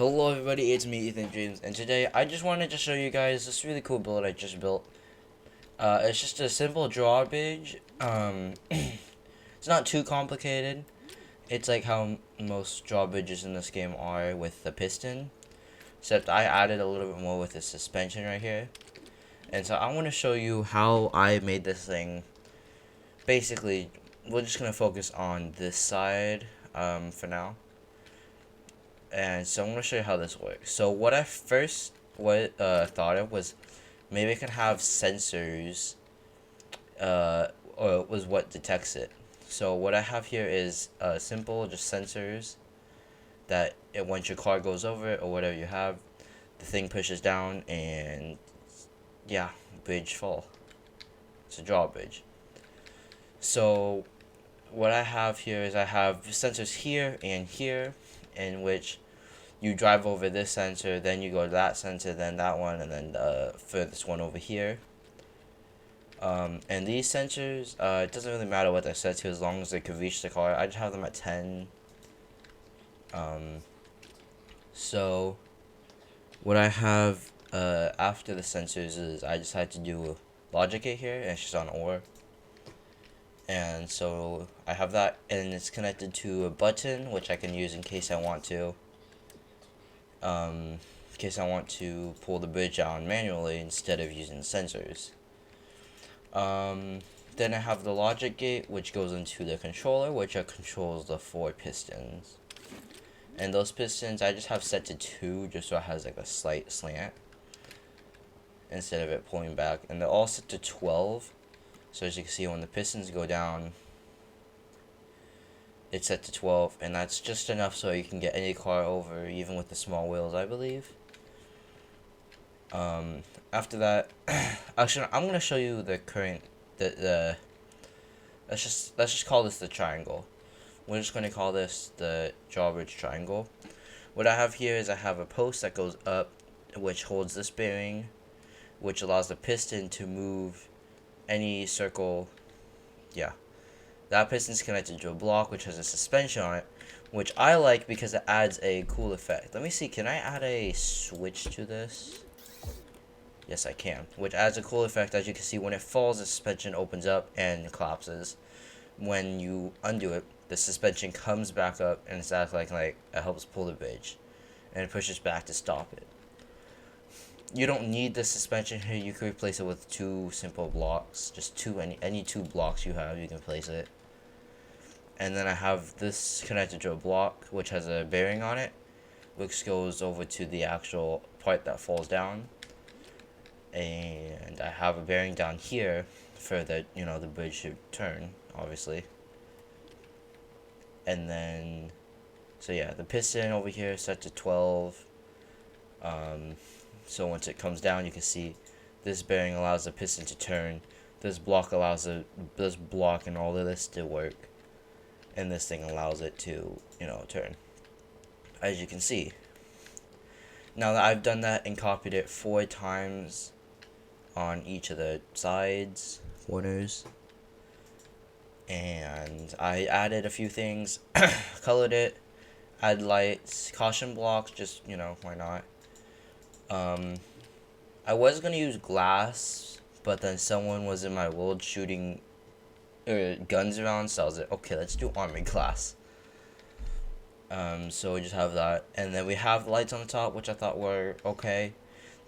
Hello everybody, it's me EthanDreamz, and today I just wanted to show you guys this really cool build I just built. It's just a simple drawbridge. It's not too complicated. It's like how most drawbridges in this game are with the piston, except I added a little bit more with the suspension right here. And so I want to show you how I made this thing. Basically, we're just going to focus on this side for now. And so I'm going to show you how this works. So what I first thought of was maybe I can have sensors, or was what detects it. So what I have here is simple, just sensors that once your car goes over it or whatever you have, the thing pushes down and yeah, bridge fall. It's a drawbridge. So what I have here is I have sensors here and here, in which you drive over this sensor, then you go to that sensor, then that one, and then the furthest one over here. And these sensors, it doesn't really matter what they're set to as long as they can reach the car. I just have them at 10. So what I have after the sensors is I just had to do a logic gate here, and it's just on OR. And so I have that, and it's connected to a button which I can use in case I want to. In case I want to pull the bridge down manually instead of using sensors. Then I have the logic gate, which goes into the controller, which controls the 4 pistons. And those pistons I just have set to 2, just so it has like a slight slant instead of it pulling back. And they're all set to 12. So as you can see, when the pistons go down, it's set to 12, and that's just enough so you can get any car over, even with the small wheels, I believe. After that, actually, I'm gonna show you the current let's just call this the triangle. We're just gonna call this the drawbridge triangle. What I have here is I have a post that goes up, which holds this bearing, which allows the piston to move any circle. Yeah. That piston's connected to a block which has a suspension on it, which I like because it adds a cool effect. Let me see, can I add a switch to this? Yes, I can. Which adds a cool effect. As you can see, when it falls, the suspension opens up and collapses. When you undo it, the suspension comes back up, and it's like it helps pull the bridge, and it pushes back to stop it. You don't need the suspension here. You can replace it with 2 simple blocks. Just any 2 blocks you have, you can place it. And then I have this connected to a block which has a bearing on it, which goes over to the actual part that falls down. And I have a bearing down here for the the bridge should turn, obviously. And then so yeah, the piston over here is set to 12. So once it comes down, you can see this bearing allows the piston to turn. This block allows this block and all of this to work. And this thing allows it to, turn. As you can see. Now that I've done that and copied it 4 times on each of the sides, corners. And I added a few things, colored it, add lights, caution blocks, just, why not. I was going to use glass, but then someone was in my world shooting guns around, so I was like, okay, let's do armored glass. So we just have that, and then we have lights on the top, which I thought were okay.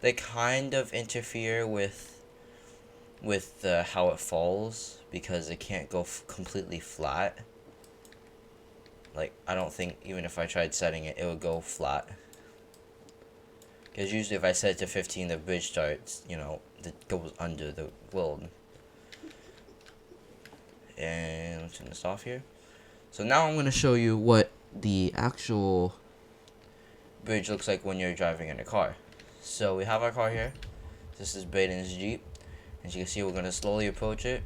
They kind of interfere with how it falls, because it can't go completely flat. Like, I don't think even if I tried setting it, it would go flat. Because usually if I set it to 15, the bridge starts, it goes under the world. And let's turn this off here. So now I'm going to show you what the actual bridge looks like when you're driving in a car. So we have our car here. This is Braden's Jeep. As you can see, we're going to slowly approach it.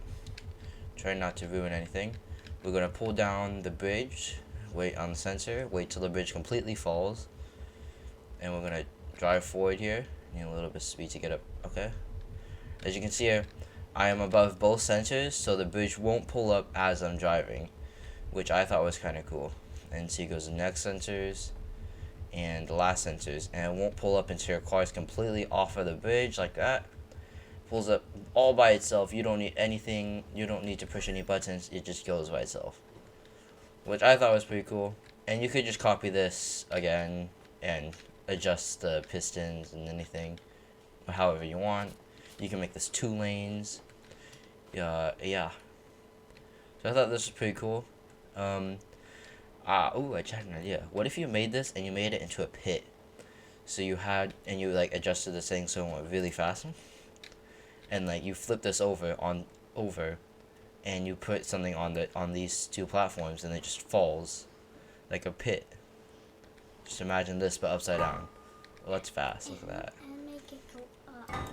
Try not to ruin anything. We're going to pull down the bridge. Wait on the sensor. Wait till the bridge completely falls. And we're going to drive forward here. Need a little bit of speed to get up. Okay. As you can see here, I am above both sensors, so the bridge won't pull up as I'm driving, which I thought was kind of cool. And so it goes to next sensors, and the last sensors, and it won't pull up until your car is completely off of the bridge like that. Pulls up all by itself. You don't need anything. You don't need to push any buttons. It just goes by itself, which I thought was pretty cool. And you could just copy this again and adjust the pistons and anything however you want. You can make this 2 lanes. Yeah. So I thought this was pretty cool. I had an idea. What if you made this and you made it into a pit? So you like adjusted the thing so it went really fast, and like you flip this over, and you put something on these 2 platforms, and it just falls like a pit. Just imagine this but upside down. Well, that's fast. Look at that. And make it go up.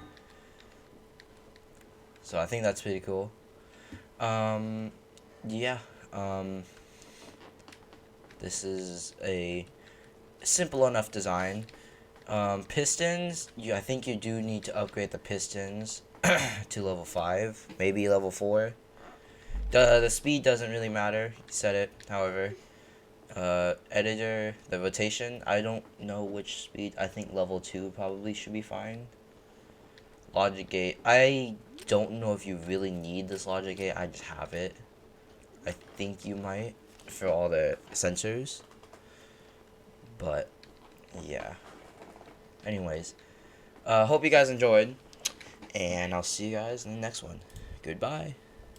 So I think that's pretty cool. Yeah. This is a simple enough design. Pistons, I think you do need to upgrade the pistons to level 5, maybe level 4. The speed doesn't really matter. You set it, however. Editor, the rotation, I don't know which speed. I think level 2 probably should be fine. Logic gate, I don't know if you really need this logic gate. I just have it. I think you might for all the sensors, but yeah. Anyways, hope you guys enjoyed, and I'll see you guys in the next one. Goodbye.